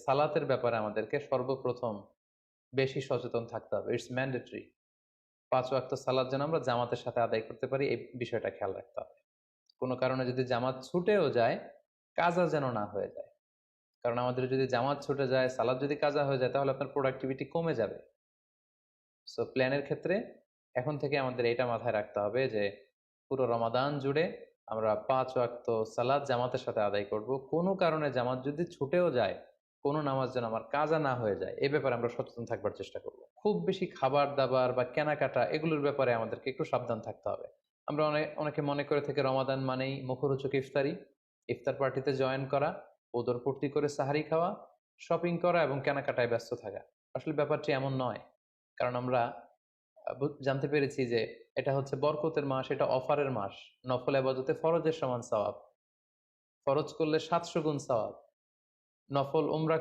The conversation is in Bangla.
সালাতের ব্যাপারে আমাদেরকে সর্বপ্রথম বেশি সচেতন থাকতে হবে। It's mandatory. ৫ ওয়াক্ত সালাত যেন আমরা জামাতের সাথে আদায় করতে পারি, এই বিষয়টা খেয়াল রাখতে হবে। কোনো কারণে যদি জামাত ছুটেও যায়, কাজা যেন না হয়ে যায়। কারণ আমাদের যদি জামাত ছুটে যায়, সালাত যদি কাজা হয়ে যায়, তাহলে আপনার প্রোডাক্টিভিটি কমে যাবে। সো প্ল্যানের ক্ষেত্রে এখন থেকে আমাদের এটা মাথায় রাখতে হবে যে পুরো রমাদান জুড়ে আমরা ৫ ওয়াক্ত সালাত জামাতের সাথে আদায় করব। কোনো কারণে জামাত যদি ছুটেও যায়, কোনো নামাজ যেন আমার কাজা না হয়ে যায়, এ ব্যাপারে আমরা সচেতন থাকবার চেষ্টা করব। খুব বেশি খাবার দাবার বা কেনাকাটা এগুলোর ব্যাপারে আমাদেরকে একটু সাবধান থাকতে হবে। আমরা অনেকে মনে করে থেকে রমাদান মানেই মুখরোচক ইফতারি, ইফতার পার্টিতে জয়েন করা, ওদর পূর্তি করে সাহারি খাওয়া, শপিং করা এবং কেনাকাটায় ব্যস্ত থাকা। আসলে ব্যাপারটি এমন নয়। কারণ আমরা জানতে পেরেছি যে এটা হচ্ছে বরকতের মাস, এটা অফারের মাস। নফল ইবাদতে ফরজের সমান সওয়াব। ফরজ করলে ৭০০ গুণ সওয়াব। নফল উমরা